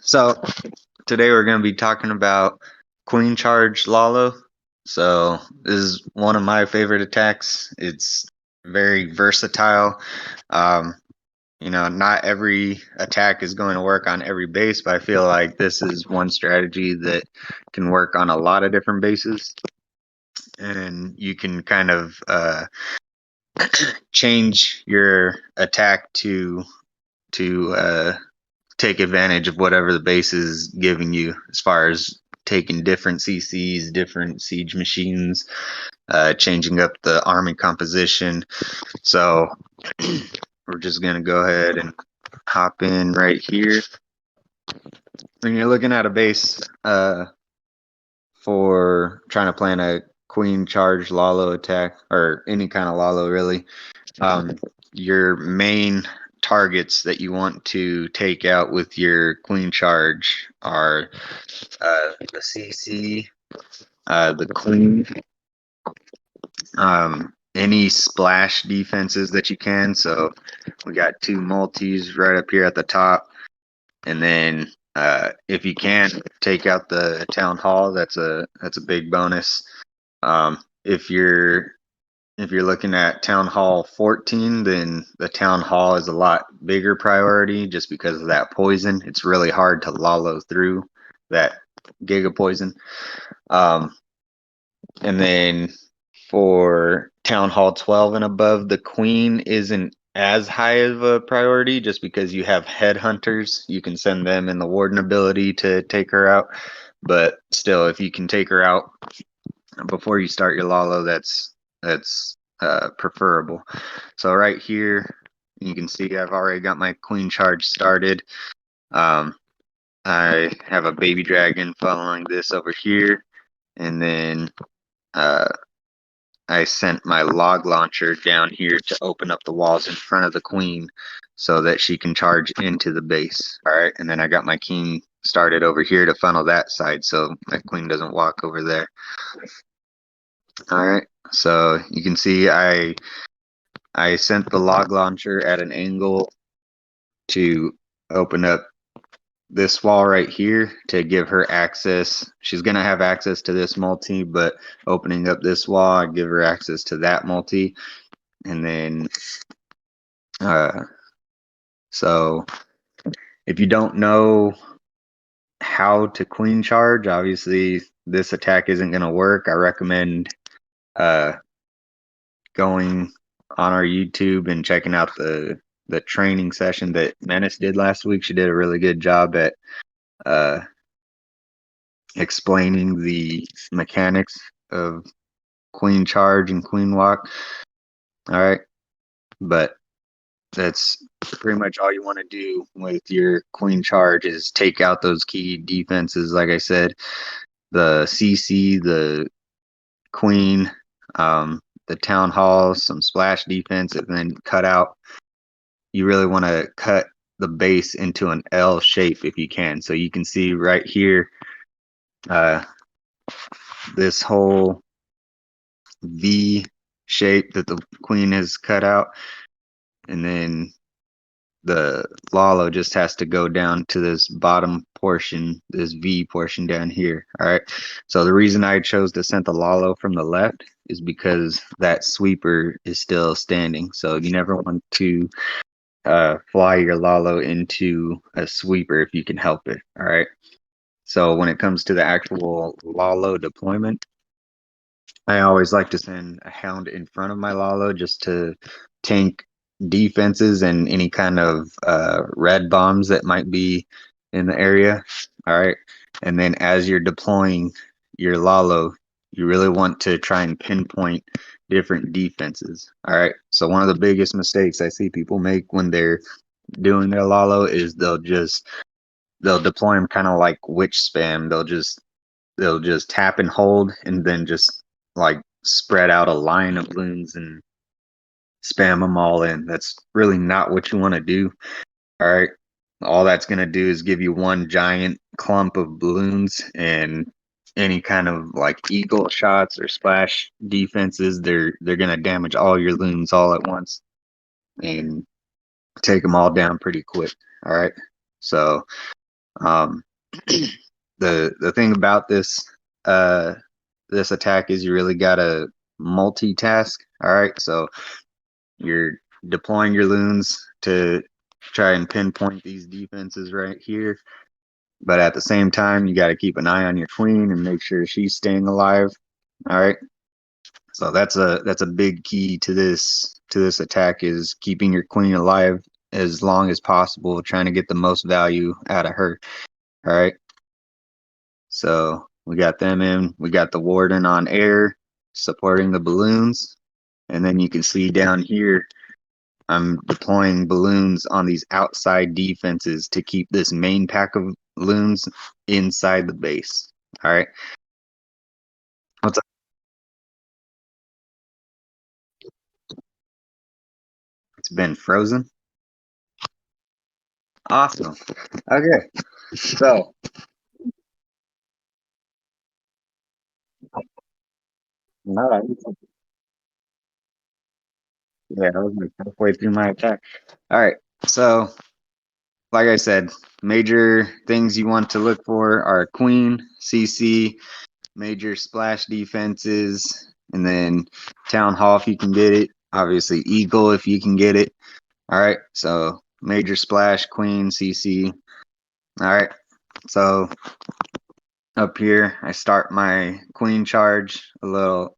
So today we're going to be talking about Queen Charge Lalo. So this is one of my favorite attacks. It's very versatile. Um, not every attack is going to work on every base, but I feel like this is one strategy that can work on a lot of different bases, and you can kind of change your attack to take advantage of whatever the base is giving you as far as taking different CCs, different siege machines, changing up the army composition. So we're just going to go ahead and hop in right here. When you're looking at a base for trying to plan a queen charge Lalo attack, or any kind of Lalo really, your main targets that you want to take out with your queen charge are the CC, the queen, any splash defenses that you can. So we got two multis right up here at the top, and then if you can take out the town hall, that's a big bonus. If you're looking at Town Hall 14, then the Town Hall is a lot bigger priority just because of that poison. It's really hard to Lalo through that Giga Poison. And then for Town Hall 12 and above, the Queen isn't as high of a priority just because you have headhunters. You can send them in the Warden ability to take her out. But still, if you can take her out before you start your Lalo, that's preferable. So right here, you can see I've already got my queen charge started. I have a baby dragon following this over here, and then I sent my log launcher down here to open up the walls in front of the queen so that she can charge into the base. All right, and then I got my king started over here to funnel that side so that queen doesn't walk over there. All right, so you can see I sent the log launcher at an angle to open up this wall right here to give her access. She's going to have access to this multi, but opening up this wall, I give her access to that multi. And then, so if you don't know how to queen charge, obviously this attack isn't going to work. I recommend going on our YouTube and checking out the training session that Menace did last week. She did a really good job at explaining the mechanics of queen charge and queen walk. All right, but that's pretty much all you want to do with your queen charge is take out those key defenses. Like I said, the CC, the queen, the town hall, some splash defense, and then cut out. You really want to cut the base into an L shape if you can. So you can see right here, this whole V shape that the queen has cut out, and then the Lalo just has to go down to this bottom portion, this V portion down here. All right, so the reason I chose to send the Lalo from the left is because that sweeper is still standing, so you never want to fly your Lalo into a sweeper if you can help it. All right, so when it comes to the actual Lalo deployment, I always like to send a hound in front of my Lalo just to tank defenses and any kind of red bombs that might be in the area. All right. And then as you're deploying your Lalo, you really want to try and pinpoint different defenses. All right. So one of the biggest mistakes I see people make when they're doing their Lalo is they'll deploy them kind of like witch spam. They'll just tap and hold and then just like spread out a line of loons and spam them all in. That's really not what you want to do. All right. All that's going to do is give you one giant clump of balloons, and any kind of like eagle shots or splash defenses, they're going to damage all your loons all at once and take them all down pretty quick. All right. So Um, the thing about uh this attack is you really gotta multitask. All right, so you're deploying your loons to try and pinpoint these defenses right here, but at the same time you got to keep an eye on your queen and make sure she's staying alive. All right, so that's a big key to this attack is keeping your queen alive as long as possible, trying to get the most value out of her. All right. So we got them in. We got the warden on air supporting the balloons. And then you can see down here, I'm deploying balloons on these outside defenses to keep this main pack of loons inside the base. All right. What's up? It's been frozen. Awesome. Okay. So, all right. Yeah, I was like halfway through my attack. All right. So, like I said, major things you want to look for are queen, CC, major splash defenses, and then town hall if you can get it. Obviously, eagle if you can get it. All right. So, major splash, queen, CC. All right. So, up here, I start my queen charge, a little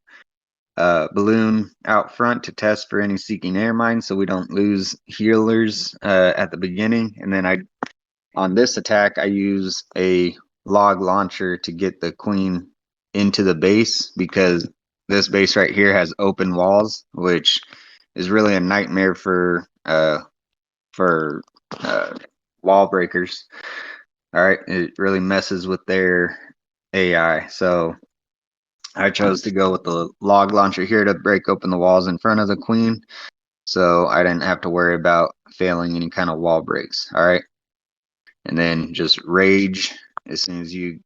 balloon out front to test for any seeking air mines so we don't lose healers at the beginning. And then on this attack, I use a log launcher to get the queen into the base because this base right here has open walls, which is really a nightmare for uh, wall breakers. All right, it really messes with their AI. So I chose to go with the log launcher here to break open the walls in front of the queen, so I didn't have to worry about failing any kind of wall breaks. All right, and then just rage as soon as you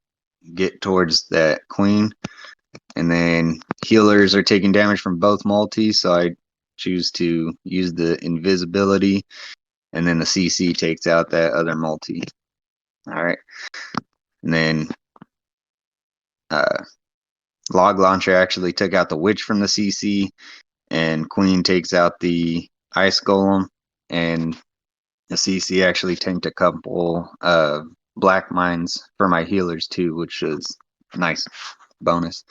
get towards that queen, and then healers are taking damage from both multis, so I choose to use the invisibility, and then the CC takes out that other multi. All right, and then uh, log launcher actually took out the witch from the CC, and queen takes out the ice golem, and the CC actually tanked a couple black mines for my healers too, which is nice bonus.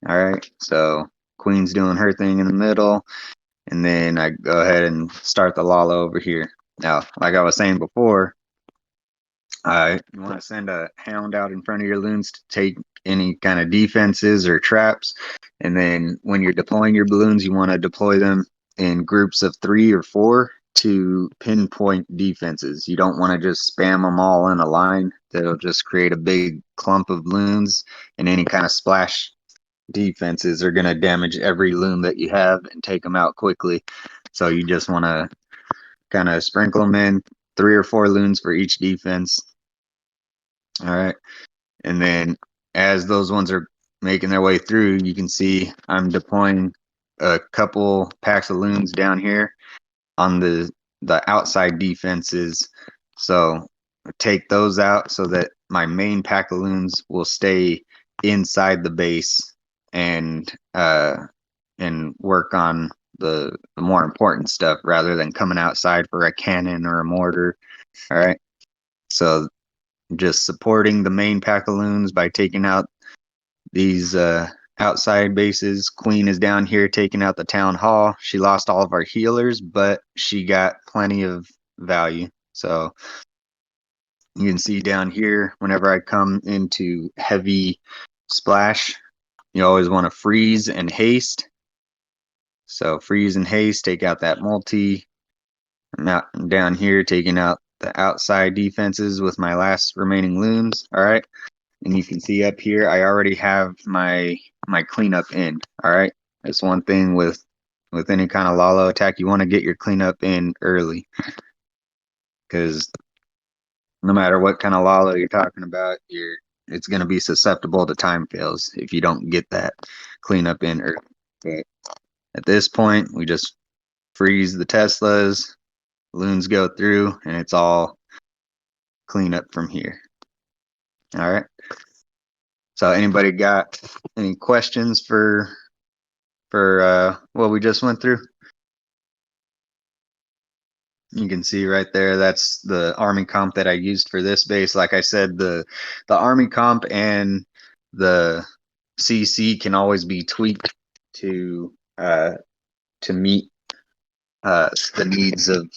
All right, so queen's doing her thing in the middle, and then I go ahead and start the Lalo over here. Now, like I was saying before, you want to send a hound out in front of your loons to take any kind of defenses or traps. And then when you're deploying your balloons, you want to deploy them in groups of 3 or 4 to pinpoint defenses. You don't want to just spam them all in a line. That'll just create a big clump of loons, and any kind of splash defenses are going to damage every loon that you have and take them out quickly. So you just want to kind of sprinkle them in 3 or 4 loons for each defense. All right. And then as those ones are making their way through, you can see I'm deploying a couple packs of loons down here on the outside defenses. So take those out so that my main pack of loons will stay inside the base and work on the more important stuff rather than coming outside for a cannon or a mortar. All right. So just supporting the main pack of loons by taking out these outside bases. Queen is down here taking out the town hall. She lost all of our healers, but she got plenty of value. So you can see down here, whenever I come into heavy splash, you always want to freeze and haste. So freeze and haste, take out that multi. I'm down here taking out the outside defenses with my last remaining loons. All right. And you can see up here, I already have my cleanup in. All right. That's one thing with any kind of Lalo attack, you want to get your cleanup in early, because no matter what kind of Lalo you're talking about, it's going to be susceptible to time fails if you don't get that cleanup in early. But at this point, we just freeze the Teslas, loons go through, and it's all clean up from here. All right. So anybody got any questions for what we just went through? You can see right there, that's the Army comp that I used for this base. Like I said, the Army comp and the CC can always be tweaked to meet the needs of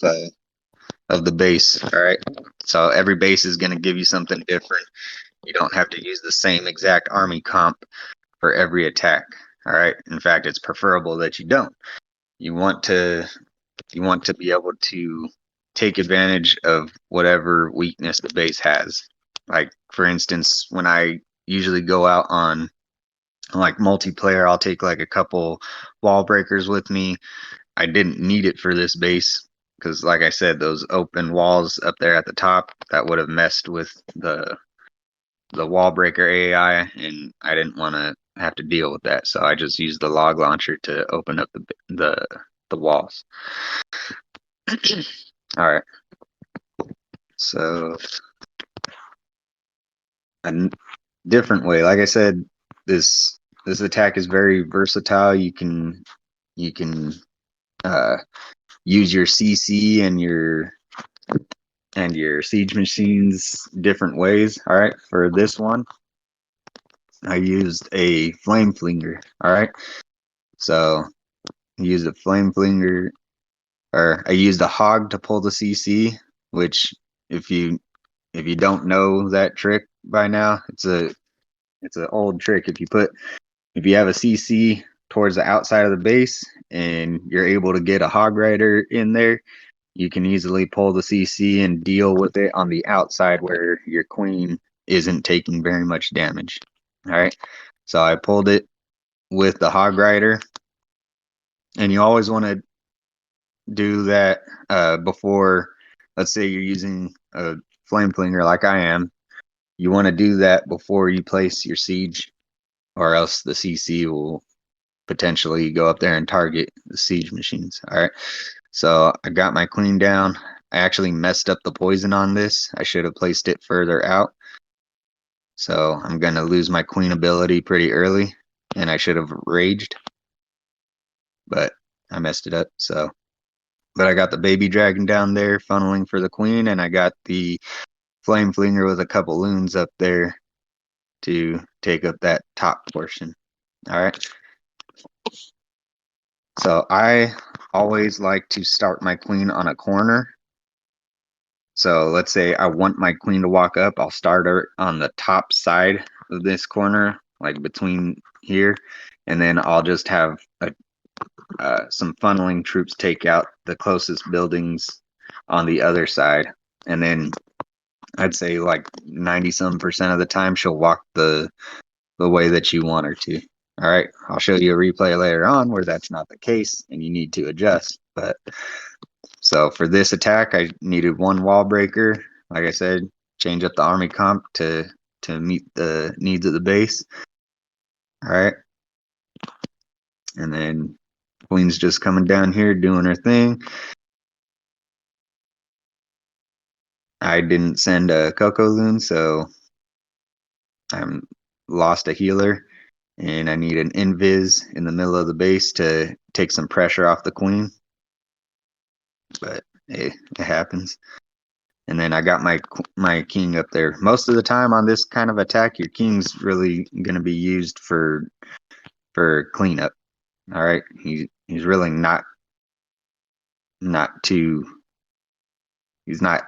the base. All right. So every base is going to give you something different. You don't have to use the same exact Army comp for every attack. All right. In fact, it's preferable that you don't. You want to be able to take advantage of whatever weakness the base has. Like for instance, when I usually go out on like multiplayer, I'll take like a couple wall breakers with me. I didn't need it for this base because like I said, those open walls up there at the top, that would have messed with the wall breaker AI, and I didn't want to have to deal with that. So I just used the log launcher to open up the walls. All right. So a different way, like I said, this attack is very versatile. You can uh, use your CC and your siege machines different ways. All right. For this one, I used a flame flinger. All right. So I used a flame flinger, or I used a hog to pull the CC, which if you don't know that trick by now, it's an old trick. If you have a CC towards the outside of the base and you're able to get a hog rider in there, you can easily pull the CC and deal with it on the outside where your queen isn't taking very much damage. All right. So I pulled it with the hog rider, and you always want to do that before, let's say you're using a flame flinger like I am. You want to do that before you place your siege, or else the CC will potentially go up there and target the siege machines. All right. So I got my queen down. I actually messed up the poison on this. I should have placed it further out. So I'm going to lose my queen ability pretty early, and I should have raged, but I messed it up. So, but I got the baby dragon down there funneling for the queen, and I got the flame flinger with a couple loons up there to take up that top portion. All right. So I always like to start my queen on a corner. So let's say I want my queen to walk up. I'll start her on the top side of this corner, like between here, and then I'll just have some funneling troops take out the closest buildings on the other side. And then I'd say like 90% of the time she'll walk the way that you want her to. All right. I'll show you a replay later on where that's not the case and you need to adjust. But so for this attack, I needed one wall breaker. Like I said, change up the army comp to meet the needs of the base. All right. And then Queen's just coming down here doing her thing. I didn't send a Coco Loon, so I'm lost a healer, and I need an invis in the middle of the base to take some pressure off the queen. But hey, it happens. And then I got my king up there. Most of the time on this kind of attack, your king's really going to be used for cleanup. All right, he's really not too he's not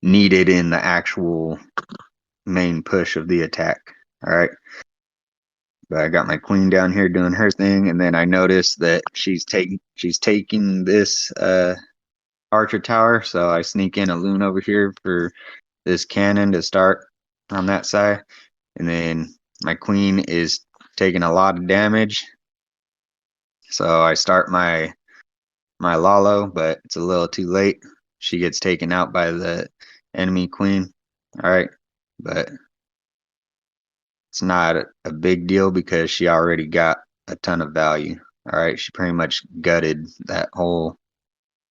needed in the actual main push of the attack. All right. But I got my queen down here doing her thing, and then I noticed that she's taking this archer tower, so I sneak in a loon over here for this cannon to start on that side, and then my queen is taking a lot of damage, so I start my Lalo, but it's a little too late. She gets taken out by the enemy queen. All right, but it's not a big deal because she already got a ton of value. All right, she pretty much gutted that whole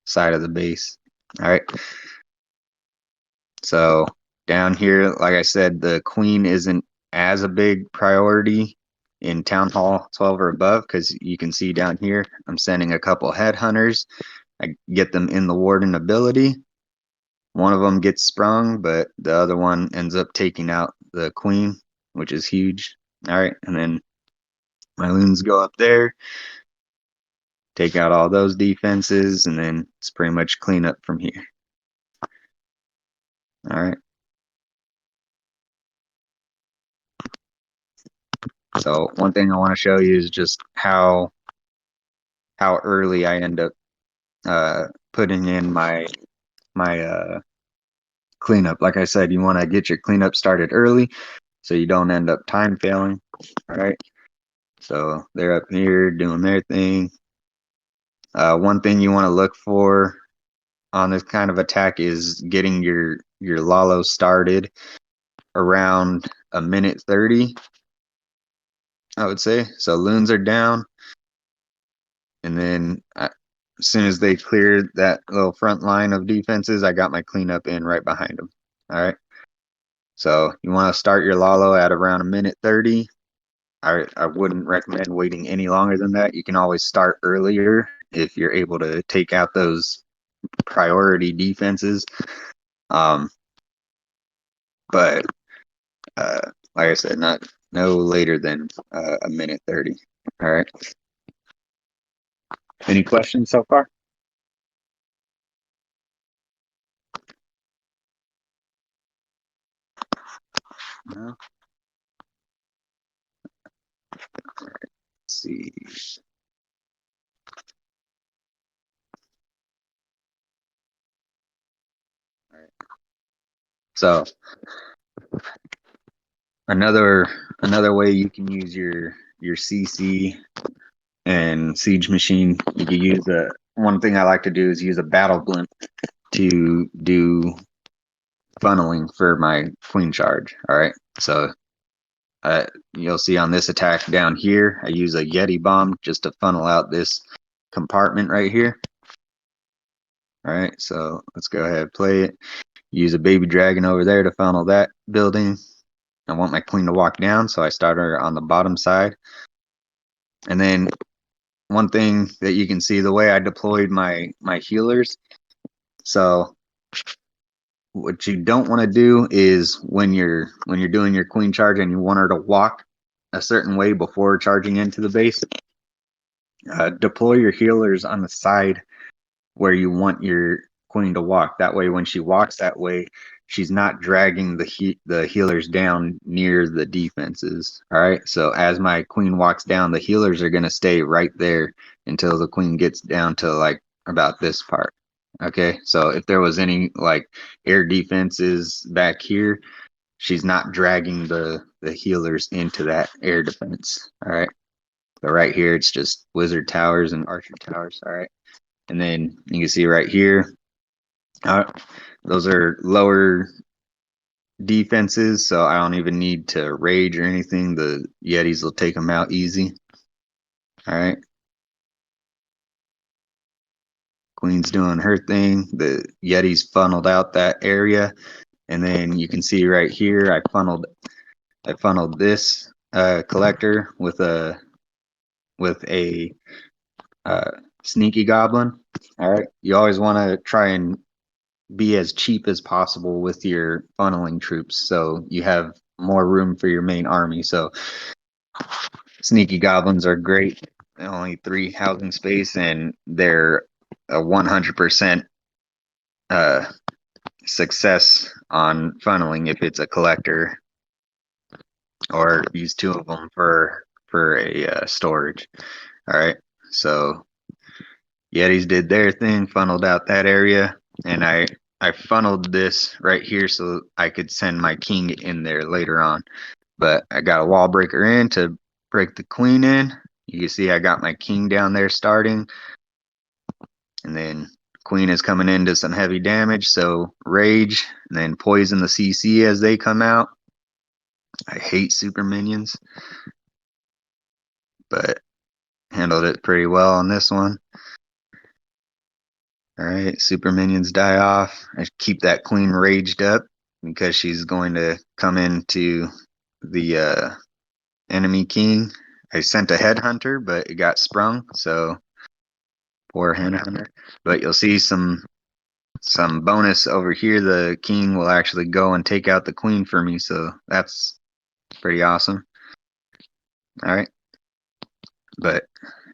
side of the base. All right. So down here, like I said, the queen isn't as a big priority in Town Hall 12 or above because you can see down here, I'm sending a couple headhunters. I get them in the warden ability. One of them gets sprung, but the other one ends up taking out the queen, which is huge. All right, and then my loons go up there, take out all those defenses, and then it's pretty much clean up from here. All right. So one thing I want to show you is just how early I end up putting in my cleanup. Like I said, you want to get your cleanup started early so you don't end up time failing. All right. So they're up here doing their thing. One thing you want to look for on this kind of attack is getting your Lalo started around a minute 30, I would say. So loons are down, and then as soon as they cleared that little front line of defenses, I got my cleanup in right behind them. All right. So you want to start your Lalo at around a minute 30. I wouldn't recommend waiting any longer than that. You can always start earlier if you're able to take out those priority defenses. Um, but like I said, not no later than a minute 30. All right. Any questions so far? No. Let's see. All right. So another way you can use your CC and siege machine, you can use a one thing I like to do is use a battle blimp to do funneling for my queen charge. All right. So you'll see on this attack down here, I use a Yeti bomb just to funnel out this compartment right here. All right. So let's go ahead and play it. Use a baby dragon over there to funnel that building. I want my queen to walk down, so I start her on the bottom side. And then one thing that you can see, the way I deployed my healers. So what you don't want to do is when you're doing your queen charge and you want her to walk a certain way before charging into the base, deploy your healers on the side where you want your queen to walk. That way, when she walks that way, she's not dragging the healers down near the defenses. All right. So as my queen walks down, the healers are gonna stay right there until the queen gets down to like about this part. Okay. So if there was any like air defenses back here, she's not dragging the healers into that air defense. All right. But right here, it's just wizard towers and archer towers. All right. And then you can see right here, uh, those are lower defenses, so I don't even need to rage or anything. The Yetis will take them out easy. All right. Queen's doing her thing. The Yetis funneled out that area. And then you can see right here, I funneled this collector with a uh, sneaky goblin. All right. You always want to try and be as cheap as possible with your funneling troops so you have more room for your main army. So sneaky goblins are great. Only 3 housing space and they're a 100% uh, success on funneling if it's a collector, or use 2 of them for a storage. All right. So Yetis did their thing, funneled out that area, and I funneled this right here so I could send my king in there later on. But I got a wall breaker in to break the queen in. You can see I got my king down there starting, and then queen is coming into some heavy damage, so rage, and then poison the CC as they come out. I hate super minions, but handled it pretty well on this one. All right, super minions die off. I keep that queen raged up because she's going to come into the enemy king. I sent a headhunter, but it got sprung, so poor headhunter. But you'll see some bonus over here. The king will actually go and take out the queen for me, so that's pretty awesome. All right, but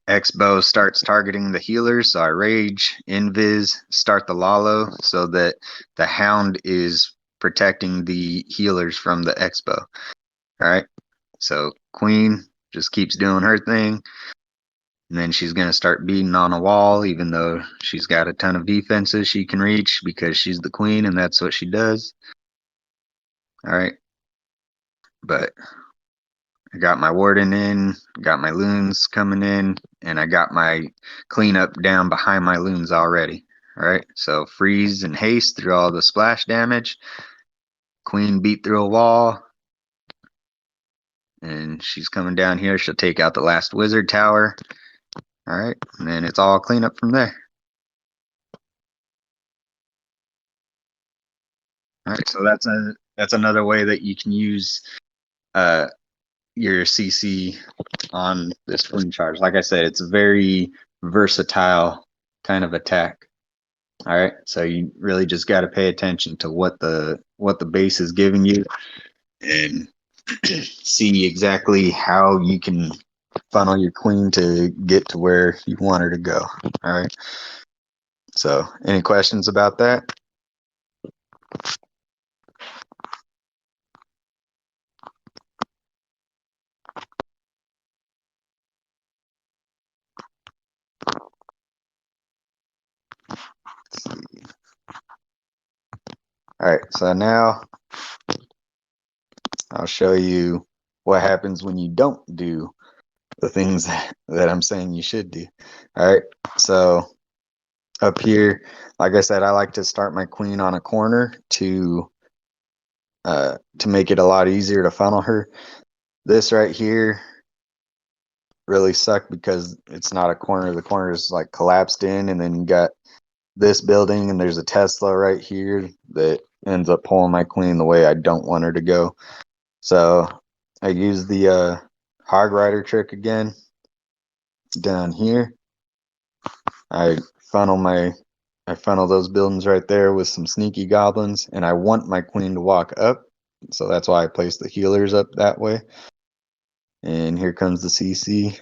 X-Bow starts targeting the healers, so I rage, invis, start the Lalo so that the hound is protecting the healers from the X-Bow. All right, so queen just keeps doing her thing, and then she's going to start beating on a wall, even though she's got a ton of defenses she can reach because she's the queen and that's what she does. All right, but I got my warden in, got my loons coming in, and I got my cleanup down behind my loons already. All right, so freeze and haste through all the splash damage. Queen beat through a wall, and she's coming down here. She'll take out the last wizard tower. All right, and then it's all cleanup from there. All right, so that's another way that you can use uh your CC on this queen charge. Like I said, it's a very versatile kind of attack. All right, so you really just got to pay attention to what the base is giving you and see exactly how you can funnel your queen to get to where you want her to go. All right, so any questions about that? All right, so now I'll show you what happens when you don't do the things that I'm saying you should do. All right, so up here, like I said, I like to start my queen on a corner to make it a lot easier to funnel her. This right here really sucked because it's not a corner. The corner is like collapsed in, and then you got this building, and there's a Tesla right here that ends up pulling my queen the way I don't want her to go. So I use the hog rider trick again down here. I funnel those buildings right there with some sneaky goblins, and I want my queen to walk up, so that's why I place the healers up that way. And here comes the CC.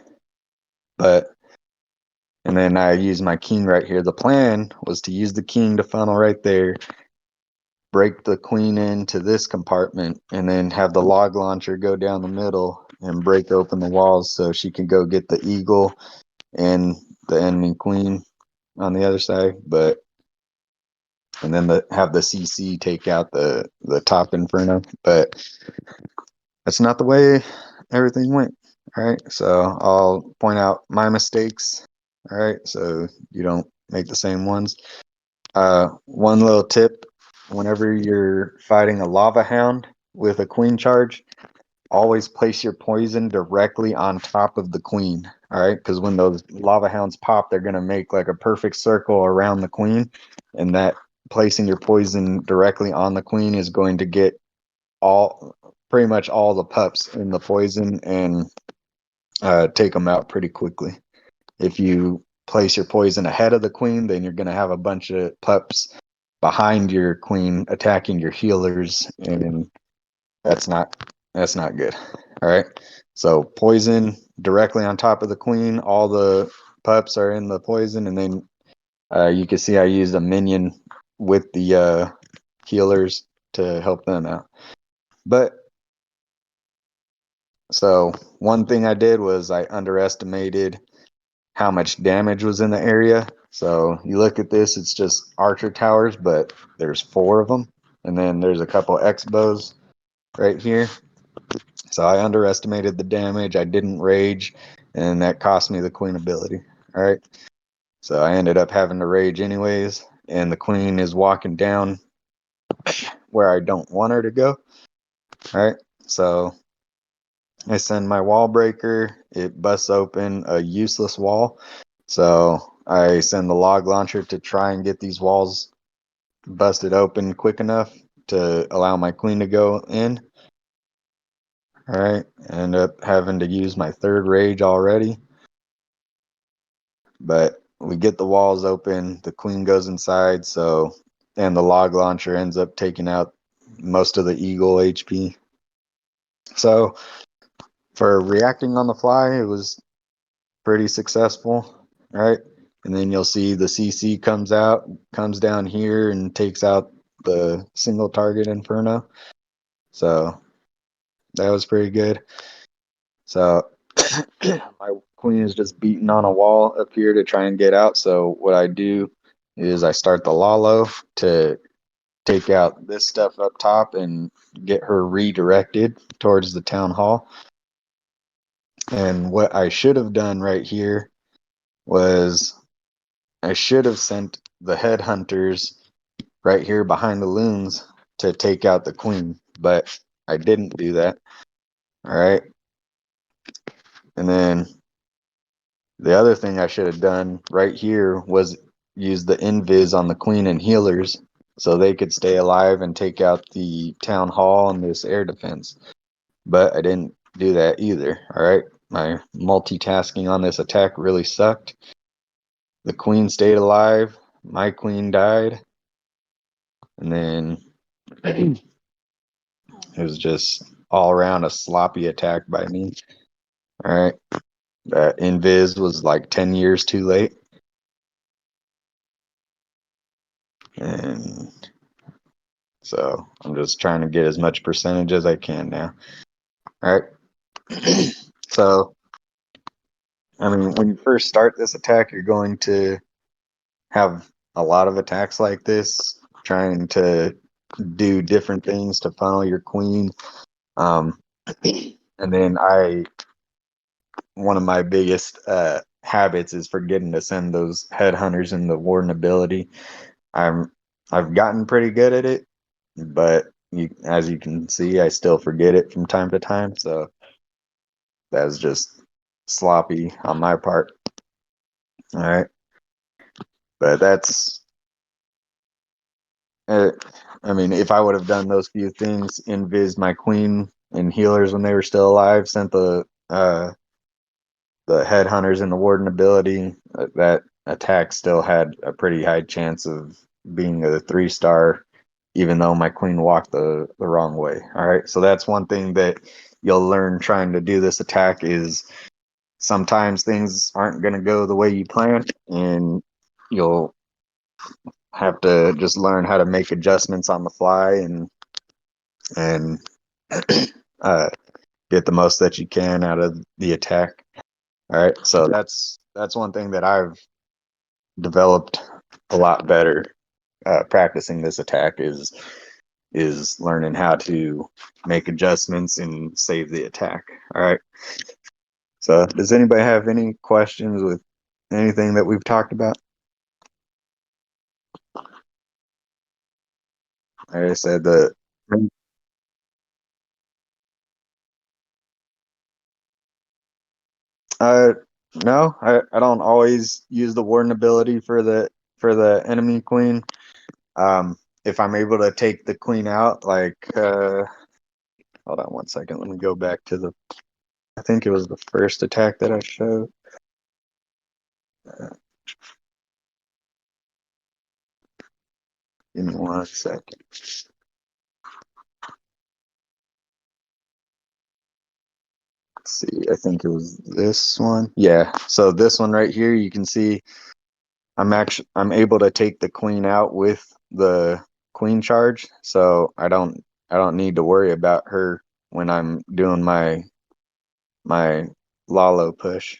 And then I use my king right here. The plan was to use the king to funnel right there, break the queen into this compartment, and then have the log launcher go down the middle and break open the walls so she can go get the eagle and the enemy queen on the other side. And then have the CC take out the top inferno. But that's not the way everything went. All right, so I'll point out my mistakes. All right, so you don't make the same ones. One little tip: whenever you're fighting a lava hound with a queen charge, always place your poison directly on top of the queen. All right, because when those lava hounds pop, they're gonna make like a perfect circle around the queen, and that placing your poison directly on the queen is going to get pretty much all the pups in the poison and take them out pretty quickly. If you place your poison ahead of the queen, then you're going to have a bunch of pups behind your queen attacking your healers, and that's not good. All right, so poison directly on top of the queen, all the pups are in the poison, and then you can see I used a minion with the healers to help them out. But so one thing I did was I underestimated how much damage was in the area. So you look at this, it's just archer towers, but there's 4 of them. And then there's a couple X-bows right here. So I underestimated the damage. I didn't rage, and that cost me the queen ability. All right. So I ended up having to rage anyways, and the queen is walking down where I don't want her to go. All right. So I send my wall breaker. It busts open a useless wall. So I send the log launcher to try and get these walls busted open quick enough to allow my queen to go in. All right, I end up having to use my third rage already, but we get the walls open, the queen goes inside, so, and the log launcher ends up taking out most of the eagle HP. So for reacting on the fly, it was pretty successful, right? And then you'll see the CC comes down here and takes out the single target Inferno. So that was pretty good. So my queen is just beating on a wall up here to try and get out. So what I do is I start the Lalo to take out this stuff up top and get her redirected towards the town hall. And what I should have done right here was I should have sent the headhunters right here behind the loons to take out the queen, but I didn't do that. All right. And then the other thing I should have done right here was use the invis on the queen and healers so they could stay alive and take out the town hall and this air defense. But I didn't do that either. All right. My multitasking on this attack really sucked. The queen stayed alive. My queen died. And then it was just all around a sloppy attack by me. All right. That invis was like 10 years too late. And so I'm just trying to get as much percentage as I can now. All right. So, I mean, when you first start this attack, you're going to have a lot of attacks like this, trying to do different things to funnel your queen. And then one of my biggest habits is forgetting to send those headhunters in the warden ability. I've gotten pretty good at it, but as you can see, I still forget it from time to time. So that's just sloppy on my part. All right, but that's. I mean, if I would have done those few things, invis my queen and healers when they were still alive, sent the headhunters and the warden ability, that attack still had a pretty high chance of being a 3-star, even though my queen walked the wrong way. All right, so that's one thing that you'll learn trying to do this attack is sometimes things aren't going to go the way you plan, and you'll have to just learn how to make adjustments on the fly and uh, get the most that you can out of the attack. All right, so that's one thing that I've developed a lot better practicing this attack is learning how to make adjustments and save the attack. All right. So, does anybody have any questions with anything that we've talked about? Like I said, the uh no, I don't always use the warden ability for the enemy queen. If I'm able to take the queen out, like hold on one second, let me go back to the I think it was the first attack that I showed. Uh, Give me one second. Let's see, I think it was this one. Yeah, so this one right here, you can see I'm able to take the queen out with the queen charge, so I don't need to worry about her when I'm doing my Lalo push.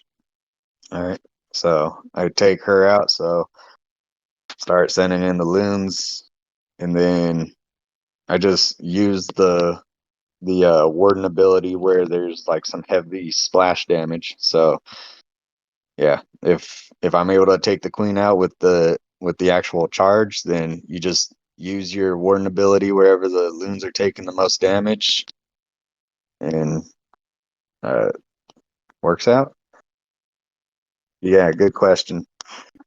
All right, so I take her out, so start sending in the loons, and then I just use the warden ability where there's like some heavy splash damage. So yeah, if I'm able to take the queen out with the actual charge, then you just use your warden ability wherever the loons are taking the most damage, and uh, works out. Yeah, good question.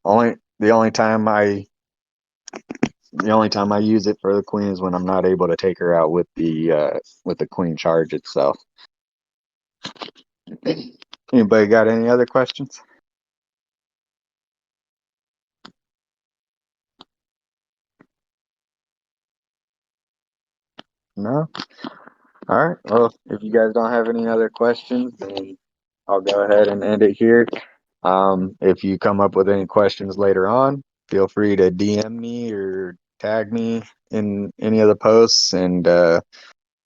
The only time I use it for the queen is when I'm not able to take her out with the queen charge itself. Anybody got any other questions? No? All right. Well, if you guys don't have any other questions, then I'll go ahead and end it here. If you come up with any questions later on, feel free to DM me or tag me in any of the posts. And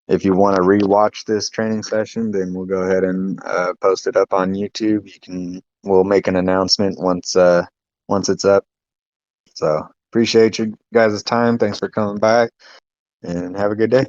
if you want to rewatch this training session, then we'll go ahead and post it up on YouTube. We'll make an announcement once it's up. So appreciate you guys' time. Thanks for coming by, and have a good day.